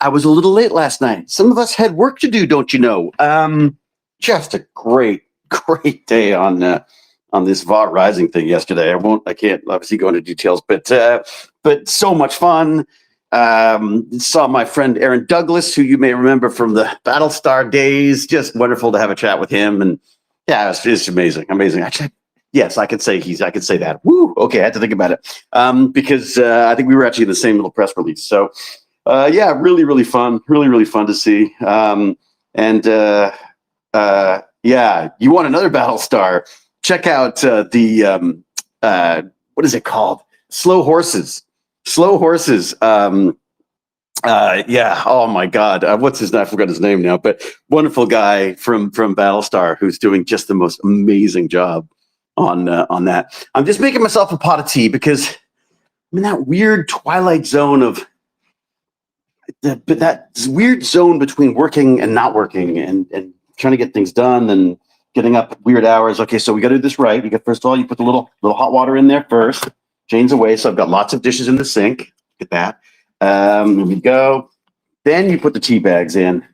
I was a little late last night. Some of us had work to do, don't you know? Just a great day on this VOD Rising thing yesterday. I can't obviously go into details, but so much fun. Saw my friend Aaron Douglas, who you may remember from the Battlestar days. Just wonderful to have a chat with him, and yeah, it's amazing. Actually, yes, I could say that. Woo! Okay, I had to think about it because I think we were actually in the same little press release. So yeah, really fun. Really fun to see. Yeah, you want another Battlestar? Check out the what is it called? Slow Horses. Yeah. Oh my God. What's his name? I forgot his name now. But wonderful guy from Battlestar who's doing just the most amazing job on that. I'm just making myself a pot of tea because I'm in that weird twilight zone of that weird zone between working and not working and trying to get things done and getting up weird hours. Okay, so we got to do this right. First of all, you put the little hot water in there first. Chains away. So I've got lots of dishes in the sink. Look at that. Here we go. Then you put the tea bags in.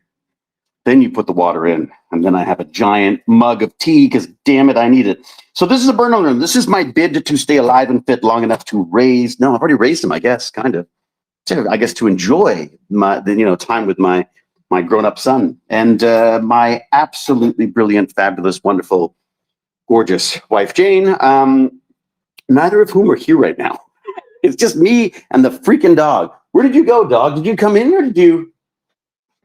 Then you put the water in. And then I have a giant mug of tea because, damn it, I need it. So this is a Burn&Learn. This is my bid to stay alive and fit long enough to raise. No, I've already raised him, I guess, kind of. I guess to enjoy time with my grown-up son and my absolutely brilliant, fabulous, wonderful, gorgeous wife, Jane. Neither of whom are here right now. It's just me and the freaking dog. Where did you go, dog? Did you come in or did you?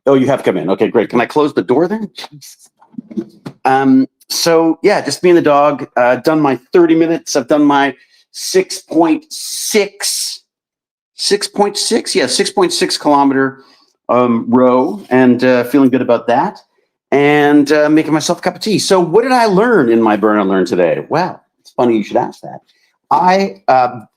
Oh, you have come in. Okay, great. Can I close the door then? So yeah, just me and the dog. Done my 30 minutes. I've done my 6.6 kilometer row and feeling good about that and making myself a cup of tea. So what did I learn in my Burn&Learn today? Well, it's funny you should ask that. I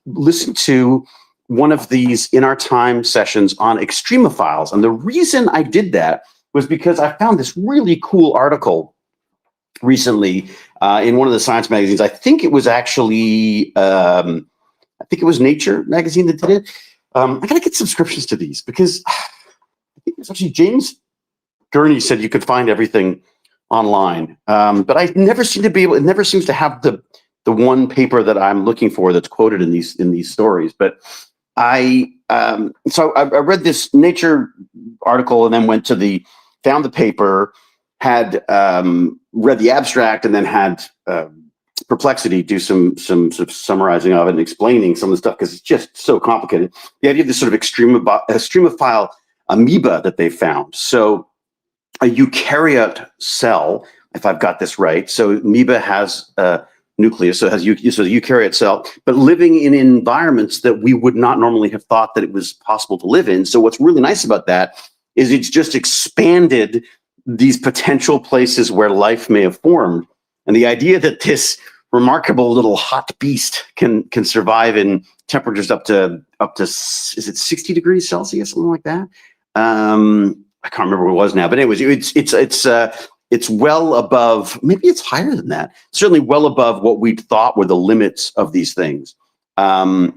listened to one of these In Our Time sessions on extremophiles. And the reason I did that was because I found this really cool article recently in one of the science magazines. I think it was actually, Nature magazine that did it. I got to get subscriptions to these because I think it's actually James Gurney said you could find everything online. But I never seem to be able, it never seems to have the one paper that I'm looking for that's quoted in these stories. But I read this Nature article and then found the paper, had read the abstract, and then had Perplexity do some summarizing of it and explaining some of the stuff because it's just so complicated. The idea of this sort of extremophile amoeba that they found. So a eukaryote cell, if I've got this right. So amoeba has nucleus, so it has the eukaryote cell, but living in environments that we would not normally have thought that it was possible to live in. So what's really nice about that is it's just expanded these potential places where life may have formed. And the idea that this remarkable little hot beast can survive in temperatures up to is it 60 degrees Celsius, something like that? I can't remember what it was now, but anyways, it's well above, maybe it's higher than that, certainly well above what we thought were the limits of these things. So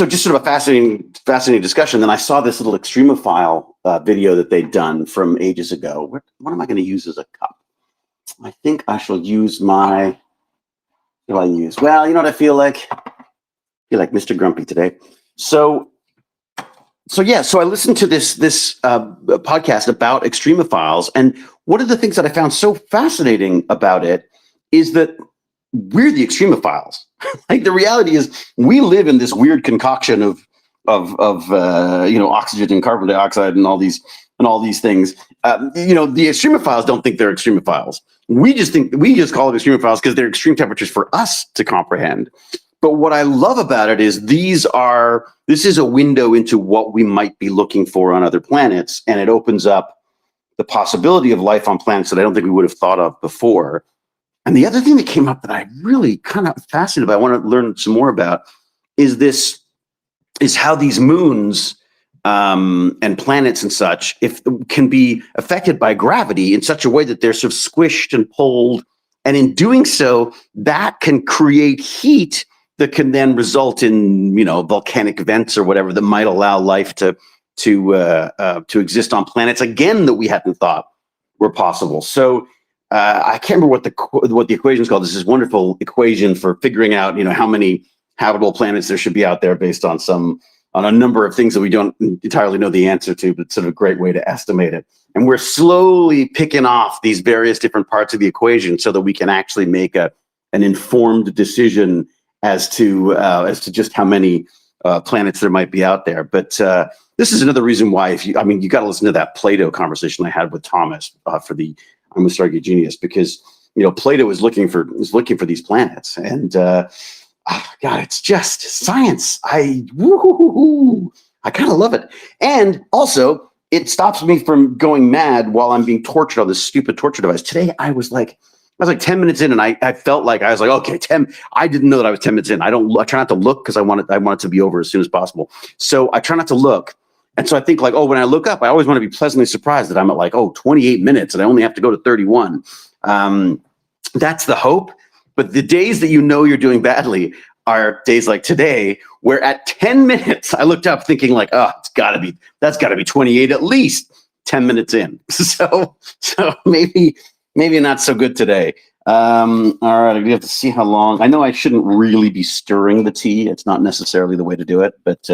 just sort of a fascinating discussion. Then I saw this little extremophile video that they'd done from ages ago. What am I going to use as a cup? I think I shall use well, you know what I feel like? I feel like Mr. Grumpy today. So I listened to this podcast about extremophiles, and one of the things that I found so fascinating about it is that we're the extremophiles. Like the reality is, we live in this weird concoction of oxygen and carbon dioxide and all these things. The extremophiles don't think they're extremophiles. We just call them extremophiles because they're extreme temperatures for us to comprehend. But what I love about it is this is a window into what we might be looking for on other planets, and it opens up the possibility of life on planets that I don't think we would have thought of before. And the other thing that came up that I really kind of fascinated by, I want to learn some more about, is how these moons and planets and such can be affected by gravity in such a way that they're sort of squished and pulled. And in doing so, that can create heat that can then result in, volcanic vents or whatever that might allow life to exist on planets again that we hadn't thought were possible. So I can't remember what the equation is called. This is wonderful equation for figuring out, how many habitable planets there should be out there based on a number of things that we don't entirely know the answer to, but it's sort of a great way to estimate it. And we're slowly picking off these various different parts of the equation so that we can actually make an informed decision as to just how many planets there might be out there. But this is another reason why you got to listen to that Plato conversation I had with Thomas for the I'm a Stargate Genius, because Plato is looking for these planets, and God, it's just science. I kind of love it, and also it stops me from going mad while I'm being tortured on this stupid torture device. Today I was like 10 minutes in, and I felt like I was like, okay, 10. I didn't know that I was 10 minutes in. I try not to look because I want it to be over as soon as possible. So I try not to look. And so I think like, when I look up, I always want to be pleasantly surprised that I'm at like, 28 minutes and I only have to go to 31. That's the hope. But the days that you're doing badly are days like today, where at 10 minutes, I looked up thinking like, that's gotta be 28 at least 10 minutes in. So maybe not so good today. All right, we have to see how long. I know I shouldn't really be stirring the tea. It's not necessarily the way to do it, but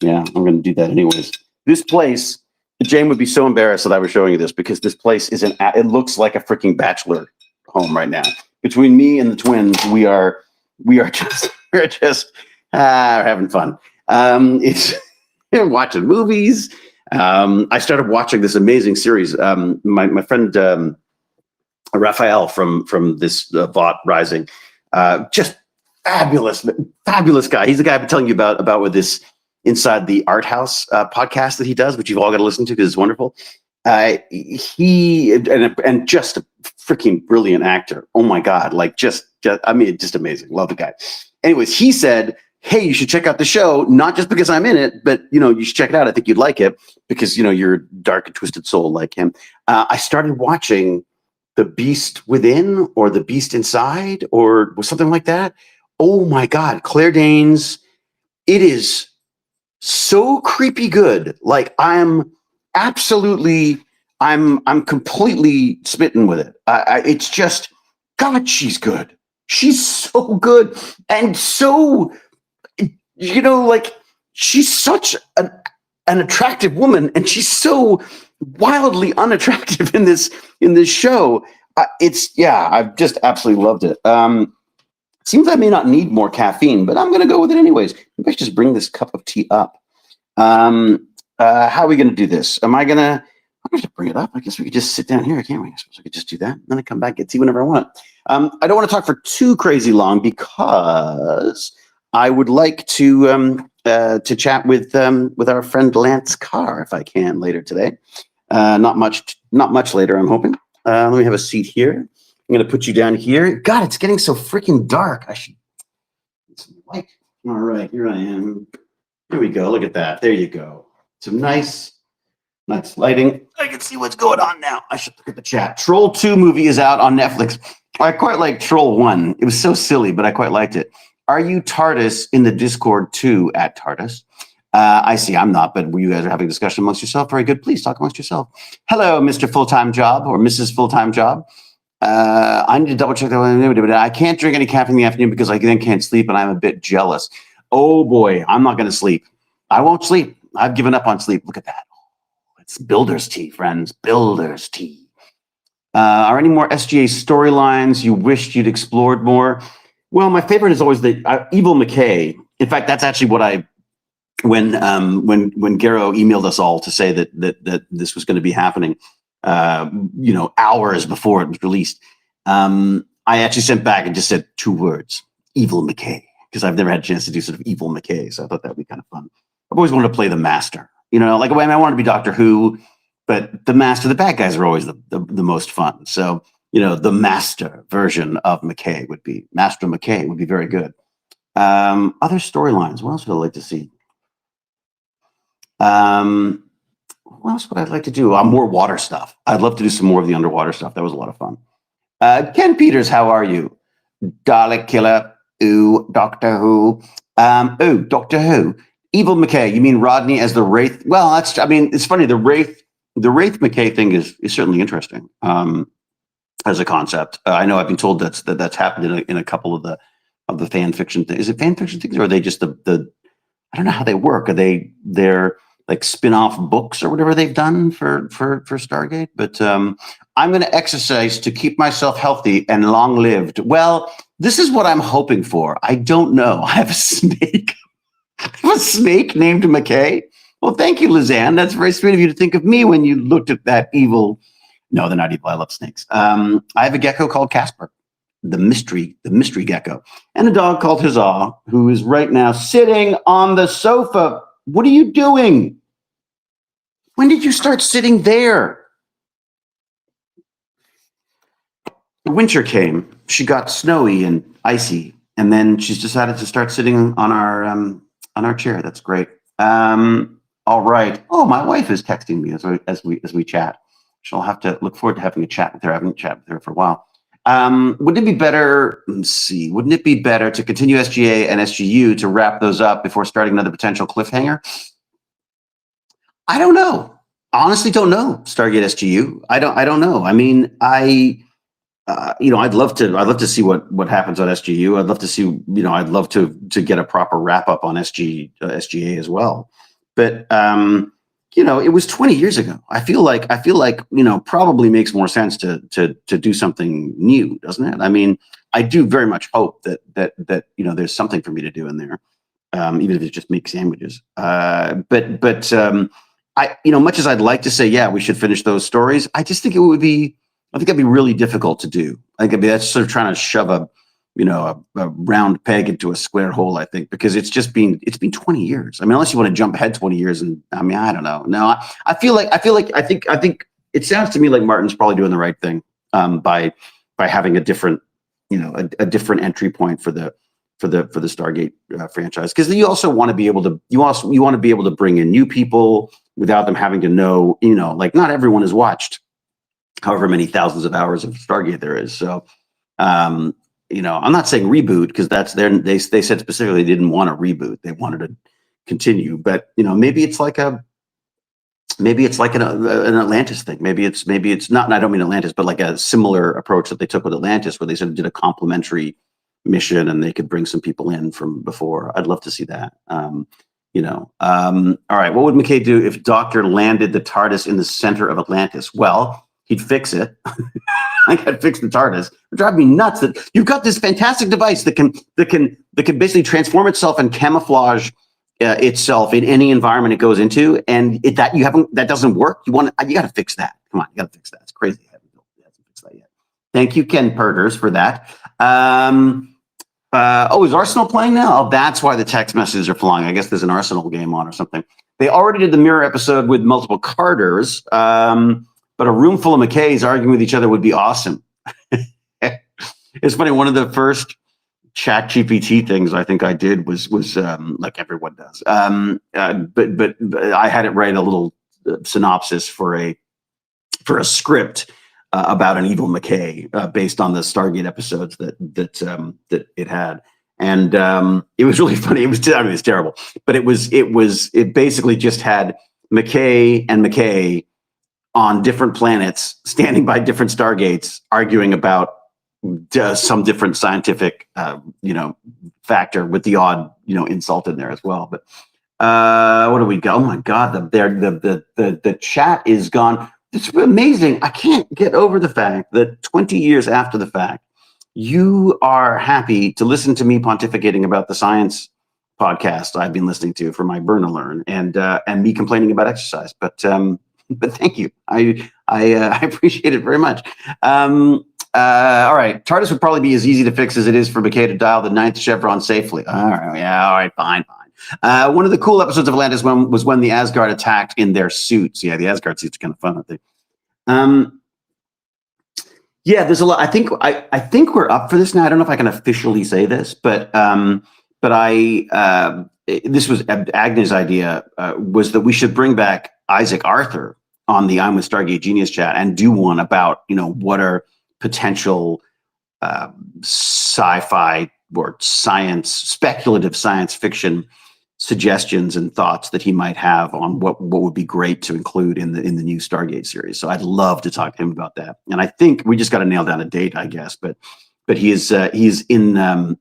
yeah, I'm going to do that anyways. This place, Jane would be so embarrassed that I was showing you this, because this place it looks like a freaking bachelor home right now. Between me and the twins, we're just having fun. It's watching movies. I started watching this amazing series. My friend Raphael from this Bot Rising, just fabulous guy. He's the guy I've been telling you about with this Inside the Art House podcast that he does, which you've all got to listen to because it's wonderful. He and just a freaking brilliant actor. Oh my God. Just amazing. Love the guy. Anyways, he said, hey, you should check out the show, not just because I'm in it, but you should check it out. I think you'd like it because, you're a dark and twisted soul like him. I started watching The Beast Within, or The Beast Inside, or something like that. Oh my God. Claire Danes. It is so creepy good. Like I'm completely smitten with it. It's just, God, she's good. She's so good. And so, she's such an attractive woman, and she's so wildly unattractive in this show. I've just absolutely loved it. Seems I may not need more caffeine, but I'm going to go with it anyways. Maybe I should just bring this cup of tea up. How are we going to do this? I'm going to bring it up. I guess we could just sit down here, can't we? I suppose I could just do that. And then I come back, get tea whenever I want. I don't want to talk for too crazy long, because I would like to chat with our friend Lance Carr, if I can, later today. Not much later, I'm hoping. Let me have a seat here. I'm going to put you down here. God, it's getting so freaking dark. I should get some light. All right, here I am. Here we go. Look at that. There you go. Some nice lighting. I can see what's going on now. I should look at the chat. Troll 2 movie is out on Netflix. I quite like Troll 1. It was so silly, but I quite liked it. Are you TARDIS in the Discord too, at TARDIS? I see I'm not, but you guys are having a discussion amongst yourself. Very good. Please talk amongst yourself. Hello, Mr. Full-Time Job, or Mrs. Full-Time Job. I need to double check that. I can't drink any caffeine in the afternoon because I then can't sleep, and I'm a bit jealous. Oh boy, I'm not going to sleep. I won't sleep. I've given up on sleep. Look at that. It's builder's tea, friends. Builder's tea. Are any more SGA storylines you wished you'd explored more? Well, my favorite is always the Evil McKay. In fact, that's actually what when Garrow emailed us all to say that this was going to be happening, hours before it was released, I actually sent back and just said 2 words: Evil McKay, because I've never had a chance to do sort of Evil McKay, so I thought that would be kind of fun. I've always wanted to play the Master, like I wanted to be Doctor Who, but the Master, the bad guys are always the most fun. So the Master version of McKay would be Master McKay would be very good. Other storylines. What else would I like to see? What else would I like to do? More water stuff. I'd love to do some more of the underwater stuff. That was a lot of fun. Ken Peters, how are you? Dalek Killer. Ooh, Doctor Who. Doctor Who. Evil McKay. You mean Rodney as the Wraith? Well, that's. I mean, it's funny. The Wraith McKay thing is certainly interesting as a concept. I know I've been told that's happened in a couple of the fan fiction things. Is it fan fiction things, or are they just the I don't know how they work. They're like spin-off books or whatever they've done for Stargate. But I'm going to exercise to keep myself healthy and long-lived. Well, this is what I'm hoping for. I don't know. I have a snake. I have a snake named McKay. Well, thank you, Lizanne. That's very sweet of you to think of me when you looked at that evil. No, they're not evil. I love snakes. I have a gecko called Casper, the mystery gecko, and a dog called Huzzah, who is right now sitting on the sofa. What are you doing? When did you start sitting there? Winter came. She got snowy and icy, and then she's decided to start sitting on our chair. That's great. All right. Oh, my wife is texting me as we chat. She'll have to look forward to having a chat with her. I haven't chatted with her for a while. Wouldn't it be better? Let's see. Wouldn't it be better to continue SGA and SGU to wrap those up before starting another potential cliffhanger? I don't know. Honestly, don't know. Stargate SGU. I don't know. I mean, I'd love to see what happens on SGU. I'd love to see. I'd love to get a proper wrap up on SGA as well. But it was 20 years ago. I feel like probably makes more sense to do something new, doesn't it? I mean, I do very much hope that there's something for me to do in there, even if it's just make sandwiches. But much as I'd like to say, yeah, we should finish those stories, I just think it'd be really difficult to do. I think that's sort of trying to shove a round peg into a square hole, I think, because it's been 20 years. I mean, unless you want to jump ahead 20 years, and I mean, I don't know. No, I think it sounds to me like Martin's probably doing the right thing by having a different entry point for the Stargate franchise, because you also want to be able to bring in new people without them having to know, like not everyone has watched however many thousands of hours of Stargate there is. So, I'm not saying reboot, because they said specifically they didn't want to reboot. They wanted to continue, but maybe it's like an Atlantis thing. Maybe it's not, and I don't mean Atlantis, but like a similar approach that they took with Atlantis, where they sort of did a complementary mission and they could bring some people in from before. I'd love to see that. All right. What would McKay do if Doctor landed the TARDIS in the center of Atlantis? Well, he'd fix it. I got to fix the TARDIS. It drives me nuts that you've got this fantastic device that can basically transform itself and camouflage itself in any environment it goes into, and that doesn't work. You got to fix that. Come on, you got to fix that. It's crazy. I haven't fixed that yet. Thank you, Ken Perters, for that. Is Arsenal playing now? Oh, that's why the text messages are flying. I guess there's an Arsenal game on or something. They already did the mirror episode with multiple Carters. But a room full of McKays arguing with each other would be awesome. It's funny. One of the first Chat GPT things I think I did was like everyone does. But I had it write a little synopsis for a script about an evil McKay based on the Stargate episodes that it had, and it was really funny. It's terrible, but it basically just had McKay and McKay on different planets, standing by different Stargates, arguing about some different scientific, factor, with the odd, insult in there as well. But what do we got? Oh my God, the chat is gone. It's amazing. I can't get over the fact that 20 years after the fact, you are happy to listen to me pontificating about the science podcast I've been listening to for my Burn&Learn, and me complaining about exercise. But thank you. I appreciate it very much. All right. TARDIS would probably be as easy to fix as it is for McKay to dial the 9th chevron safely. All right. Yeah. All right. Fine. One of the cool episodes of Atlantis was when the Asgard attacked in their suits. Yeah, the Asgard suits are kind of fun, aren't they? Yeah, there's a lot. I think we're up for this now. I don't know if I can officially say this, but this was Agnes' idea, was that we should bring back Isaac Arthur on the I'm with Stargate Genius chat and do one about, what are potential sci-fi science, speculative science fiction suggestions and thoughts that he might have on what would be great to include in the new Stargate series. So I'd love to talk to him about that. And I think we just got to nail down a date, I guess. But he's in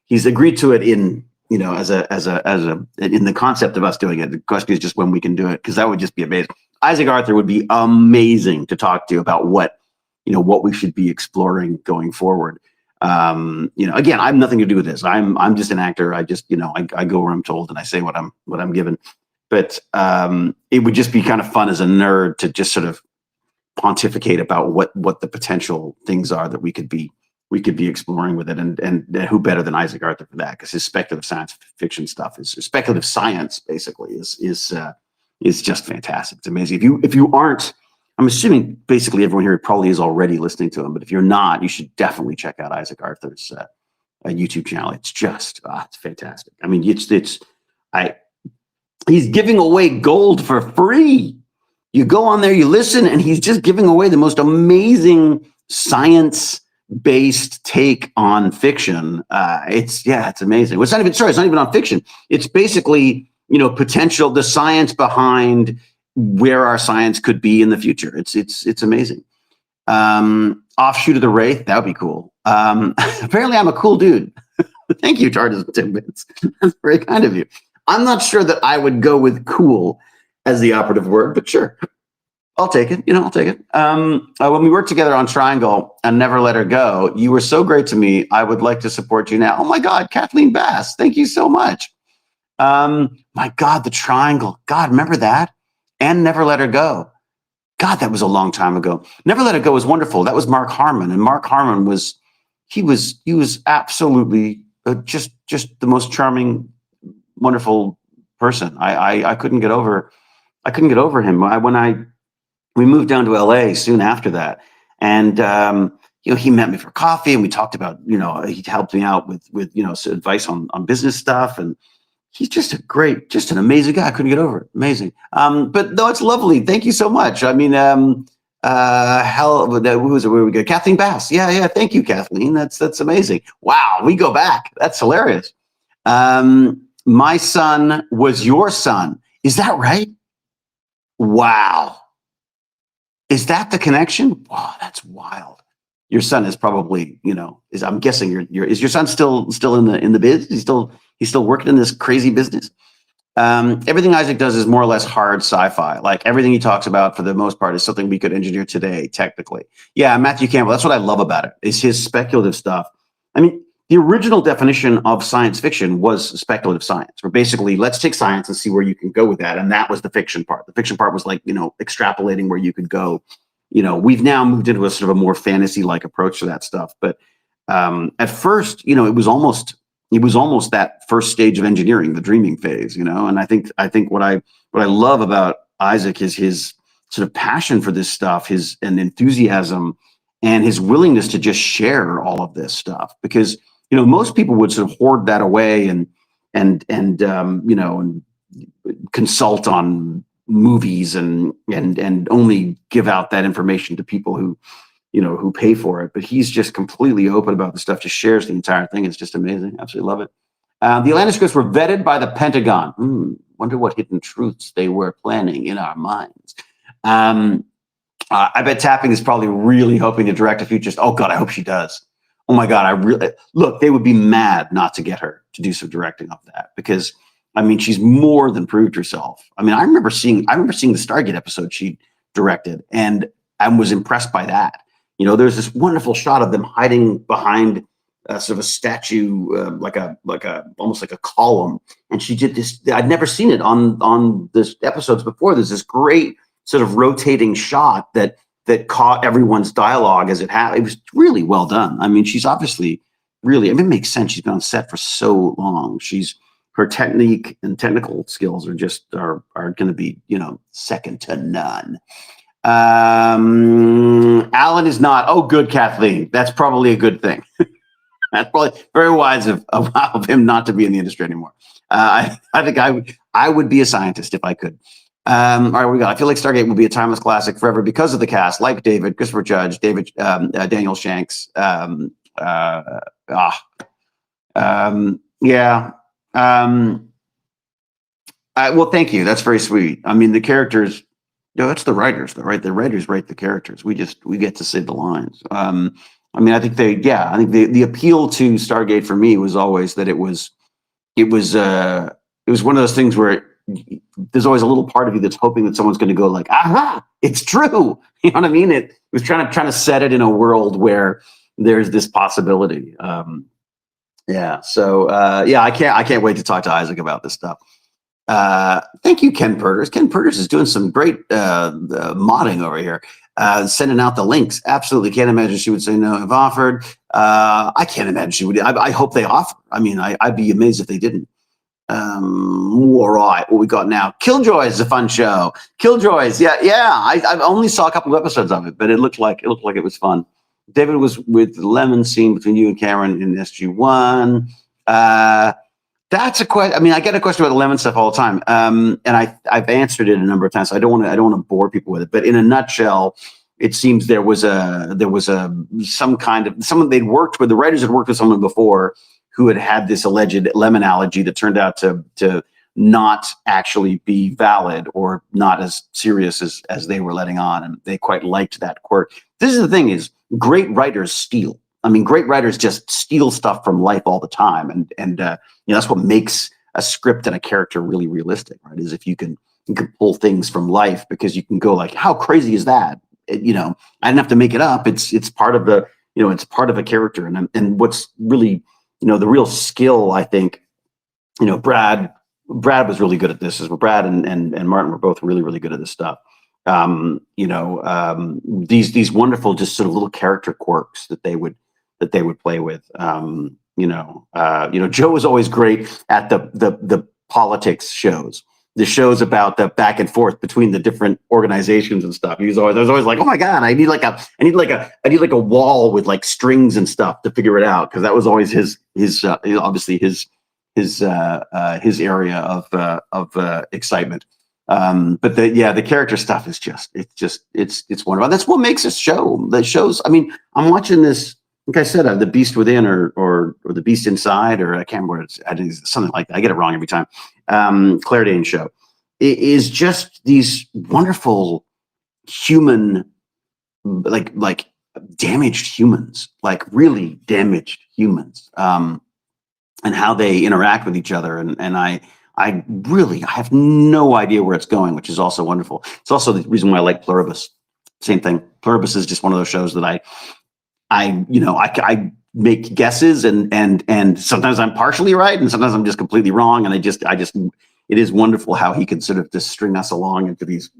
he's agreed to it in as a in the concept of us doing it. The question is just when we can do it, because that would just be amazing. Isaac Arthur would be amazing to talk to about what we should be exploring going forward. Again, I have nothing to do with this. I'm just an actor. I just, I go where I'm told and I say what I'm given. But it would just be kind of fun as a nerd to just sort of pontificate about what the potential things are that we could be exploring with it. And who better than Isaac Arthur for that? Because his speculative science fiction stuff speculative science basically is just fantastic. It's amazing. If you aren't, I'm assuming basically everyone here probably is already listening to him, but if you're not, you should definitely check out Isaac Arthur's YouTube channel. It's just, it's fantastic. I mean, he's giving away gold for free. You go on there, you listen, and he's just giving away the most amazing science-based take on fiction. It's amazing. Well, it's not even on fiction. It's basically, potential, the science behind where our science could be in the future. It's amazing. Offshoot of the Wraith, that would be cool. Apparently I'm a cool dude. Thank you, Tardis Tidbits. That's very kind of you. I'm not sure that I would go with cool as the operative word, but sure. I'll take it. I'll take it. When we worked together on Triangle and Never Let Her Go, you were so great to me. I would like to support you now. Oh my God, Kathleen Bass. Thank you so much. My God, the Triangle. God, remember that? And Never Let Her Go. God, that was a long time ago. Never Let Her Go was wonderful. That was Mark Harmon, and Mark Harmon was absolutely just the most charming, wonderful person. I couldn't get over him. We moved down to LA soon after that, and he met me for coffee, and we talked about he helped me out with advice on business stuff, and he's just an amazing guy. I couldn't get over it. Amazing. But no, it's lovely. Thank you so much. I mean, who is it? Where we go? Kathleen Bass. Yeah. Thank you, Kathleen. That's amazing. Wow. We go back. That's hilarious. My son was your son. Is that right? Wow. Is that the connection? Wow. That's wild. Your son is probably, I'm guessing is your son still in the biz? He's still working in this crazy business. Everything Isaac does is more or less hard sci-fi. Like everything he talks about for the most part is something we could engineer today, technically. Yeah, Matthew Campbell, that's what I love about it, is his speculative stuff. I mean, the original definition of science fiction was speculative science, where basically let's take science and see where you can go with that. And that was the fiction part. The fiction part was like, extrapolating where you could go. We've now moved into a sort of a more fantasy-like approach to that stuff. But at first, it was almost that first stage of engineering, the dreaming phase, and I think what I love about Isaac is his sort of passion for this stuff, his enthusiasm, and his willingness to just share all of this stuff. Because most people would sort of hoard that away and consult on movies and only give out that information to people who pay for it. But he's just completely open about the stuff, just shares the entire thing. It's just amazing. Absolutely love it. The Atlantis scripts were vetted by the Pentagon. Wonder what hidden truths they were planning in our minds. I bet Tapping is probably really hoping to direct a future. Oh God, I hope she does. Oh my God, look, they would be mad not to get her to do some directing of that, because I mean, she's more than proved herself. I mean, I remember seeing the Stargate episode she directed, and I was impressed by that. There's this wonderful shot of them hiding behind sort of a statue, like almost like a column. And she did this. I'd never seen it on this episodes before. There's this great sort of rotating shot that caught everyone's dialogue as it happened. It was really well done. I mean, she's obviously really, it makes sense. She's been on set for so long. Her technique and technical skills are going to be, second to none. Alan is not. Oh, good, Kathleen. That's probably a good thing. That's probably very wise of him not to be in the industry anymore. I think I would be a scientist if I could. All right, we got. I feel like Stargate will be a timeless classic forever because of the cast, like David, Christopher Judge, Daniel Shanks. Yeah. Well, thank you. That's very sweet. I mean, the characters, that's the writers, though, right? The writers write the characters. We get to say the lines. I mean, I think the appeal to Stargate for me was always that it was one of those things where there's always a little part of you that's hoping that someone's going to go like, aha, it's true. You know what I mean? It was trying to set it in a world where there's this possibility. Yeah. So I can't wait to talk to Isaac about this stuff. Thank you, Ken Purters. Ken Purters is doing some great modding over here, sending out the links. Absolutely. Can't imagine she would say no if offered. I can't imagine she would. I hope they offer. I mean, I'd be amazed if they didn't. All right, what we got now? Killjoys is a fun show. Killjoys, yeah. I only saw a couple of episodes of it, but it looked like it was fun. David was with the lemon scene between you and Cameron in SG1. That's a question. I mean, I get a question about the lemon stuff all the time, and I've answered it a number of times. So I don't want to bore people with it, but in a nutshell, it seems there was some kind of someone they'd worked with. The writers had worked with someone before who had this alleged lemon allergy that turned out to not actually be valid or not as serious as they were letting on, and they quite liked that quirk. This is the thing: is great writers steal. I mean, great writers just steal stuff from life all the time, and that's what makes a script and a character really realistic, right? Is if you can pull things from life, because you can go like, how crazy is that? I didn't have to make it up. It's part of the it's part of a character, and what's really the real skill, I think, Brad was really good at this. As Brad and Martin were both really, really good at this stuff. These wonderful, just sort of little character quirks that they would play with. Joe was always great at the politics shows, the shows about the back and forth between the different organizations and stuff. I was always like, oh my God, I need like a wall with like strings and stuff to figure it out. Cause that was always his obviously his area of excitement. But the character stuff is it's wonderful. That's what makes a show. The shows, I mean, I'm watching this, like I said, The Beast Within or The Beast Inside, or I can't remember what it's something like that. I get it wrong every time. Claire Danes show. It is just these wonderful human, like damaged humans, like really damaged humans, and how they interact with each other. And I have no idea where it's going, which is also wonderful. It's also the reason why I like Pluribus. Same thing. Pluribus is just one of those shows that I make guesses and sometimes I'm partially right and sometimes I'm just completely wrong. And it is wonderful how he can sort of just string us along into these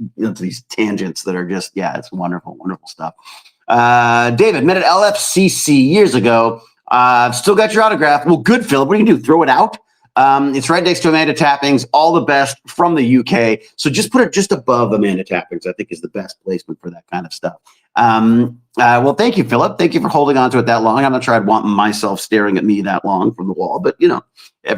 tangents that are just, it's wonderful, wonderful stuff. David, met at LFCC years ago. Still got your autograph. Well, good, Philip. What do you do? Throw it out? It's right next to Amanda Tappings. All the best from the UK. So just put it just above Amanda Tappings, I think, is the best placement for that kind of stuff. Well, thank you, Philip. Thank you for holding on to it that long. I'm not sure I'd want myself staring at me that long from the wall, but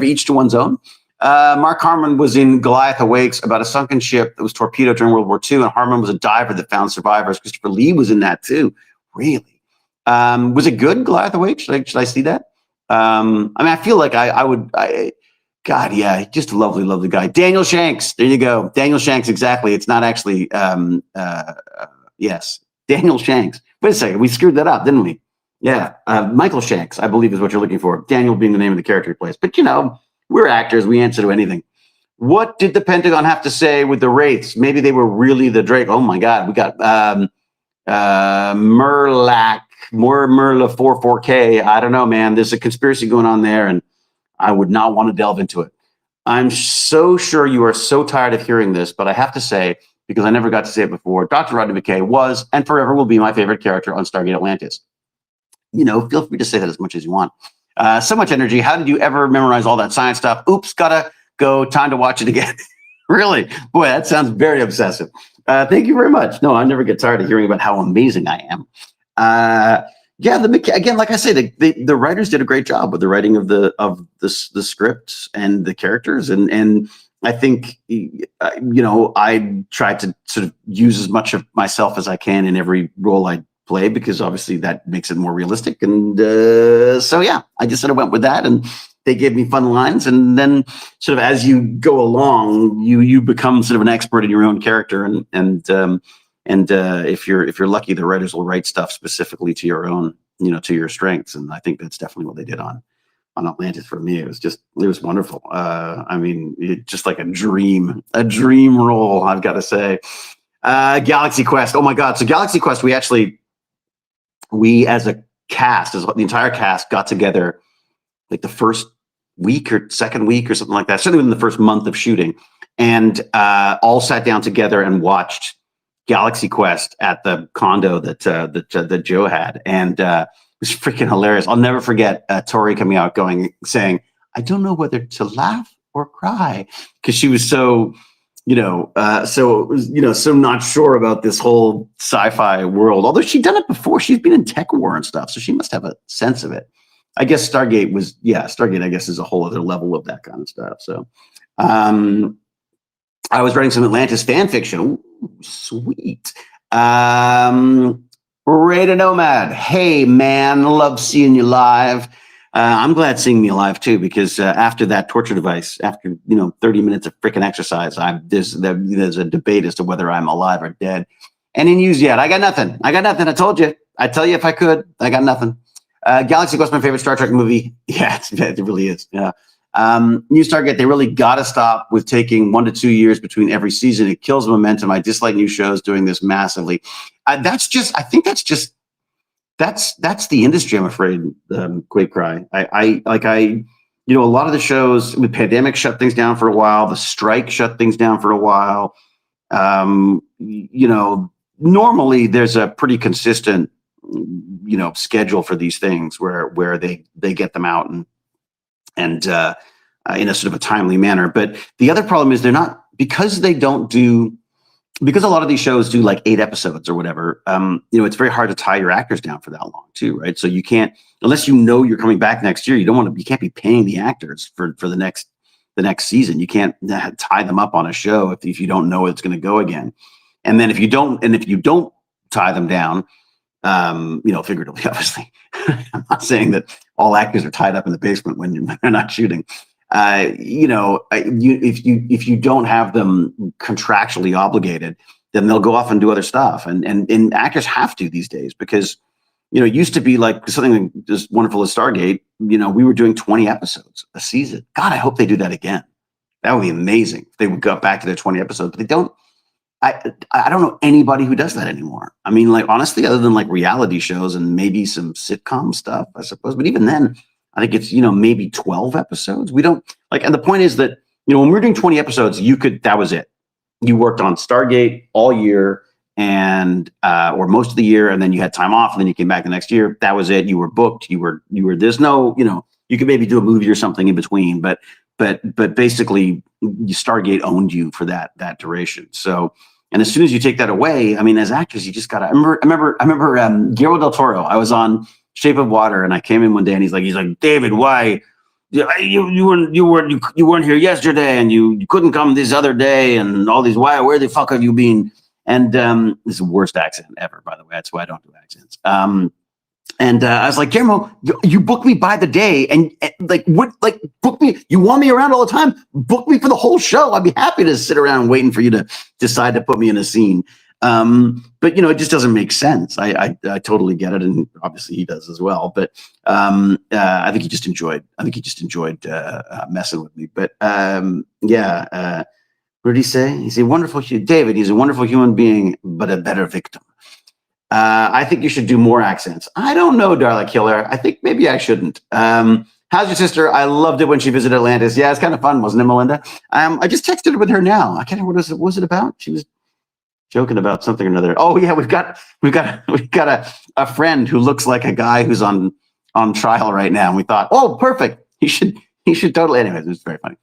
each to one's own. Mark Harmon was in Goliath Awakes about a sunken ship that was torpedoed during World War II, and Harmon was a diver that found survivors. Christopher Lee was in that too. Really? Was it good, Goliath Awakes? Should I see that? I mean, I feel like I would. God, yeah, just a lovely, lovely guy. Daniel Shanks. There you go. Daniel Shanks. Exactly. It's not actually. Yes, Daniel Shanks. Wait a second. We screwed that up, didn't we? Yeah. Michael Shanks, I believe, is what you're looking for. Daniel being the name of the character he plays. But we're actors. We answer to anything. What did the Pentagon have to say with the Wraiths? Maybe they were really the Drake. Oh my God. We got Merlac, more Merla 44K. I don't know, man. There's a conspiracy going on there, and I would not want to delve into it. I'm so sure you are so tired of hearing this, but I have to say, because I never got to say it before, Dr. Rodney McKay was and forever will be my favorite character on Stargate Atlantis. Feel free to say that as much as you want. So much energy. How did you ever memorize all that science stuff? Oops, gotta go. Time to watch it again. Really? Boy, that sounds very obsessive. Thank you very much. No, I never get tired of hearing about how amazing I am. Again, like I say, the writers did a great job with the writing of the scripts and the characters, and I think I tried to sort of use as much of myself as I can in every role I play because obviously that makes it more realistic. And so, yeah, I just sort of went with that, and they gave me fun lines. And then sort of as you go along, you become sort of an expert in your own character. And if you're lucky, the writers will write stuff specifically to your own, to your strengths. And I think that's definitely what they did on Atlantis for me. It was wonderful. I mean, just like a dream role, I've got to say. Galaxy Quest. Oh my God. So Galaxy Quest, we as a cast, as the entire cast got together like the first week or second week or something like that, certainly within the first month of shooting, and all sat down together and watched Galaxy Quest at the condo that Joe had. And it was freaking hilarious. I'll never forget Tori coming out saying, I don't know whether to laugh or cry, because she was so, so not sure about this whole sci-fi world. Although she'd done it before. She's been in Tech War and stuff, so she must have a sense of it. I guess Stargate, I guess, is a whole other level of that kind of stuff. So I was writing some Atlantis fan fiction. Ooh, sweet. Raider Nomad. Hey, man, love seeing you live. I'm glad seeing me live too, because after that torture device, after 30 minutes of freaking exercise, there's a debate as to whether I'm alive or dead. And in news yet, I got nothing. I told you. I'd tell you if I could. I got nothing. Galaxy Quest, my favorite Star Trek movie. Yeah, it really is. Yeah. New Stargate, they really got to stop with taking 1 to 2 years between every season. It kills momentum. I dislike new shows doing this massively. That's the industry, I'm afraid. Quake Cry. A lot of the shows with pandemic shut things down for a while. The strike shut things down for a while. Normally there's a pretty consistent, schedule for these things where they get them out and in a sort of a timely manner. But the other problem is because a lot of these shows do like 8 episodes or whatever, it's very hard to tie your actors down for that long too, right? So you can't, unless you're coming back next year, you can't be paying the actors for the next season. You can't tie them up on a show if you don't know it's going to go again. And then if you don't tie them down, figuratively, obviously, I'm not saying that all actors are tied up in the basement when they're not shooting. If you don't have them contractually obligated, then they'll go off and do other stuff. And actors have to these days, because, it used to be like something as wonderful as Stargate, we were doing 20 episodes a season. God, I hope they do that again. That would be amazing if they would go back to their 20 episodes, but they don't. I don't know anybody who does that anymore. I mean, like, honestly, other than like reality shows and maybe some sitcom stuff, I suppose. But even then, I think it's, maybe 12 episodes. We don't like, and the point is that, when we were doing 20 episodes, that was it. You worked on Stargate all year and, or most of the year, and then you had time off, and then you came back the next year. That was it. You were booked. There's no, you could maybe do a movie or something in between, but basically Stargate owned you for that duration. So, and as soon as you take that away, I mean, as actors, you just gotta. I remember Guillermo del Toro. I was on Shape of Water, and I came in one day, and he's like, David, why you weren't here yesterday, and you couldn't come this other day, and all these, where the fuck have you been? And this is the worst accent ever, by the way. That's why I don't do accents. And I was like, Guillermo, you book me by the day, and book me. You want me around all the time? Book me for the whole show. I'd be happy to sit around waiting for you to decide to put me in a scene. But it just doesn't make sense. I totally get it, and obviously he does as well. But I think he just enjoyed. Messing with me. But what did he say? He's a wonderful David. He's a wonderful human being, but a better victim. I think you should do more accents. I don't know, Darla Killer. I think maybe I shouldn't. How's your sister? I loved it when she visited Atlantis. Yeah, it's kind of fun, wasn't it, Melinda? I just texted with her now. I can't remember what was it about. She was joking about something or another. Oh yeah, we've got a friend who looks like a guy who's on trial right now, and we thought, oh, perfect. He should totally. Anyways, it was very funny.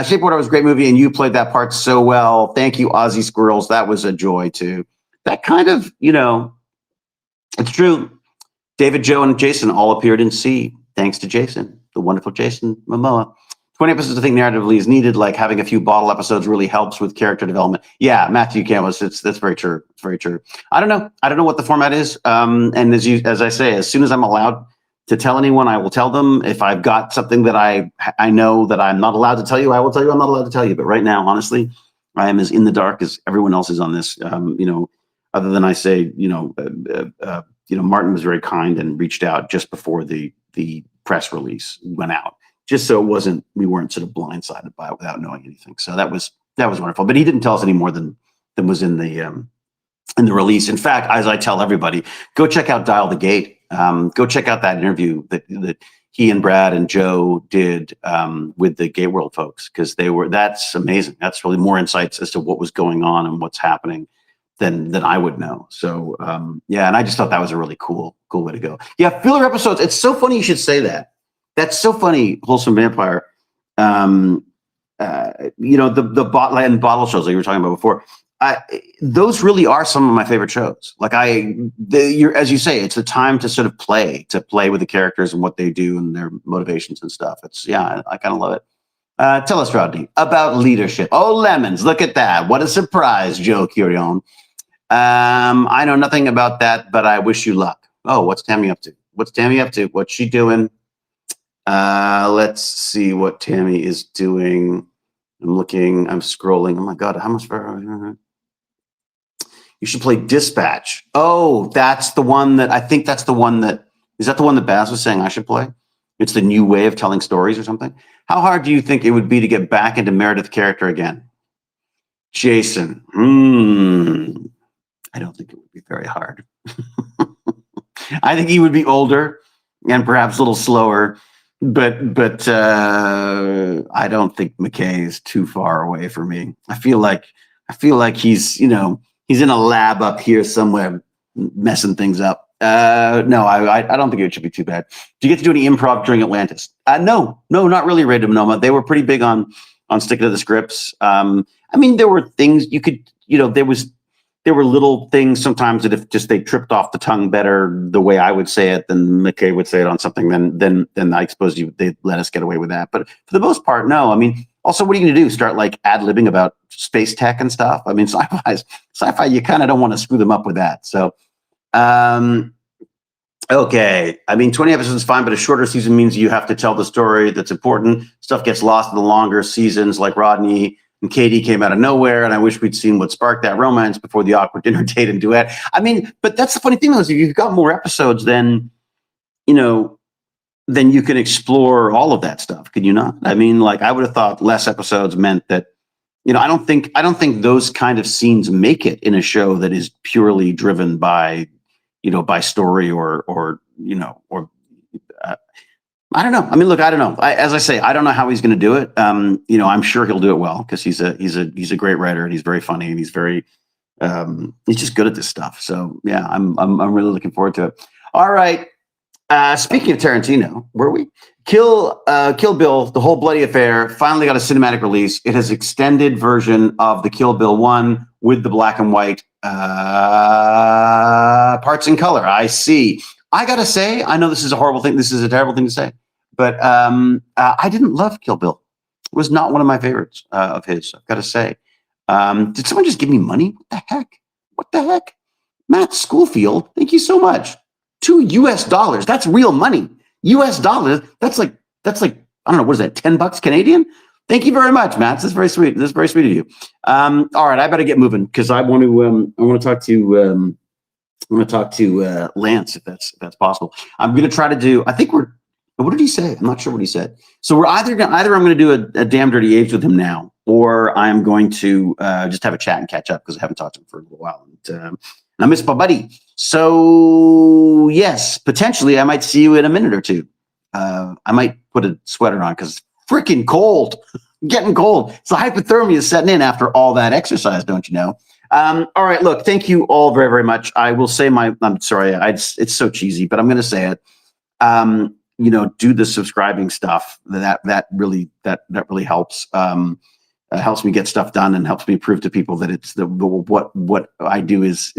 Shape Water was a great movie, and you played that part so well. Thank you, Aussie Squirrels. That was a joy too. That kind of, it's true. David, Joe, and Jason all appeared in C. Thanks to Jason, the wonderful Jason Momoa. 20 episodes, I think, narratively is needed. Like having a few bottle episodes really helps with character development. Yeah, Matthew Campbell, that's very true. It's very true. I don't know what the format is. And as I say, as soon as I'm allowed to tell anyone, I will tell them. If I've got something that I know that I'm not allowed to tell you, I will tell you I'm not allowed to tell you. But right now, honestly, I am as in the dark as everyone else is on this. Other than I say, Martin was very kind and reached out just before the press release went out, just so we weren't sort of blindsided by it without knowing anything. So that was wonderful. But he didn't tell us any more than was in the release. In fact, as I tell everybody, go check out Dial the Gate. Go check out that interview that he and Brad and Joe did with the Gate World folks, because that's amazing. That's really more insights as to what was going on and what's happening than I would know. So and I just thought that was a really cool way to go. Yeah, filler episodes. It's so funny you should say that. That's so funny, Wholesome Vampire. The bottle shows that you were talking about before. Those really are some of my favorite shows. Like as you say, it's the time to sort of play with the characters and what they do and their motivations and stuff. I kind of love it. Tell us, Rodney, about leadership. Oh, lemons! Look at that! What a surprise, Joe Curion. I know nothing about that, but I wish you luck. Oh, what's Tammy up to? What's she doing? Let's see what Tammy is doing. I'm looking. I'm scrolling. Oh my God! How much for? You should play Dispatch. Oh, that's the one that is that the one that Baz was saying I should play? It's the new way of telling stories or something. How hard do you think it would be to get back into Meredith character again? Jason. I don't think it would be very hard. I think he would be older and perhaps a little slower, but I don't think McKay is too far away from me. I feel like he's in a lab up here somewhere messing things up. No, I don't think it should be too bad. Do you get to do any improv during Atlantis? No, not really, Ray Noma. They were pretty big on sticking to the scripts. There were things you could, there were little things sometimes that if just they tripped off the tongue better the way I would say it than McKay would say it on something, then I suppose they'd let us get away with that. But for the most part, no. Also, what are you going to do? Start like ad-libbing about space tech and stuff? Sci-fi, you kind of don't want to screw them up with that. So, okay. 20 episodes is fine, but a shorter season means you have to tell the story that's important. Stuff gets lost in the longer seasons, like Rodney and Katie came out of nowhere, and I wish we'd seen what sparked that romance before the awkward dinner date and duet. But that's the funny thing, is if you've got more episodes, then you can explore all of that stuff. Can you not? I would have thought less episodes meant that, I don't think those kind of scenes make it in a show that is purely driven by story or I don't know. Look, I don't know. As I say, I don't know how he's going to do it. I'm sure he'll do it well, because he's a great writer, and he's very funny, and he's just good at this stuff. So yeah, I'm really looking forward to it. All right. Speaking of Tarantino, were we? Kill Bill, the whole bloody affair, finally got a cinematic release. It has extended version of the Kill Bill 1 with the black and white parts in color. I see. I gotta say, I know this is a horrible thing. This is a terrible thing to say, but I didn't love Kill Bill. It was not one of my favorites of his. I've got to say. Did someone just give me money? What the heck? Matt Schoolfield, thank you so much. $2 US. That's real money. US dollars. That's like I don't know, what is that? $10 Canadian? Thank you very much, Matt. That's very sweet. That's very sweet of you. All right, I better get moving, because I want to talk to Lance, if that's possible. I'm going to try to do. What did he say? I'm not sure what he said. So we're either I'm going to do a damn dirty Aves with him now, or I'm going to just have a chat and catch up, because I haven't talked to him for a little while, and I miss my buddy. So yes, potentially I might see you in a minute or two. I might put a sweater on, because it's freaking cold. Getting cold. So hypothermia is setting in after all that exercise, don't you know? All right, look, thank you all very, very much. I will say I'm sorry, it's so cheesy, but I'm going to say it. Do the subscribing stuff. That really helps. Helps me get stuff done, and helps me prove to people that it's what I do is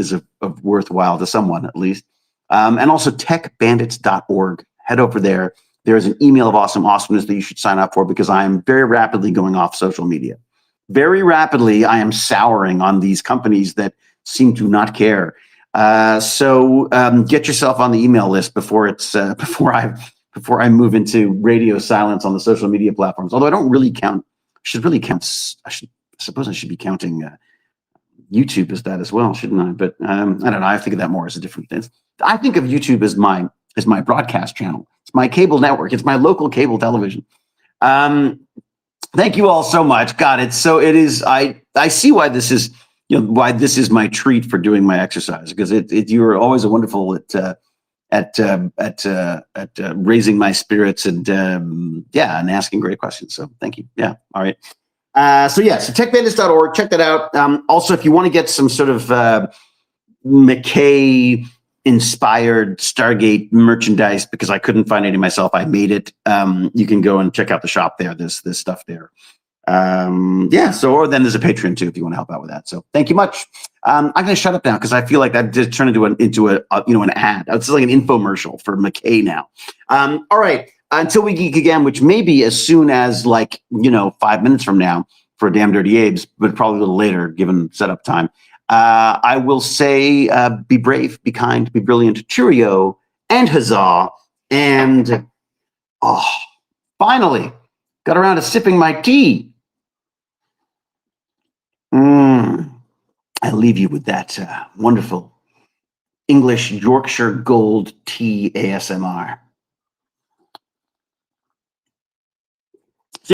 worthwhile to someone, at least. And also techbandits.org. Head over there. there's an email of awesomeness that you should sign up for, because I am very rapidly going off social media. Very rapidly, I am souring on these companies that seem to not care. So get yourself on the email list before it's before I move into radio silence on the social media platforms. Although I don't really count. I suppose I should be counting YouTube as that as well, shouldn't I? But I don't know. I think of that more as a different thing. I think of YouTube as my broadcast channel. It's my cable network. It's my local cable television. Thank you all so much. God, it is. I see why this is. Why this is my treat for doing my exercise, because you are always a wonderful at raising my spirits and and asking great questions. So thank you. Yeah. All right. So techbandits.org. Check that out. Also, if you want to get some sort of McKay inspired Stargate merchandise, because I couldn't find any myself, I made it. You can go and check out the shop there. There's stuff there. Or then there's a Patreon too if you want to help out with that. So thank you much. I'm going to shut up now because I feel like that just turned into an ad. It's like an infomercial for McKay now. All right. Until we geek again, which may be as soon as 5 minutes from now for Damn Dirty Abe's, but probably a little later given setup time. I will say, be brave, be kind, be brilliant, cheerio, and huzzah. And finally got around to sipping my tea. I'll leave you with that wonderful English Yorkshire Gold tea ASMR.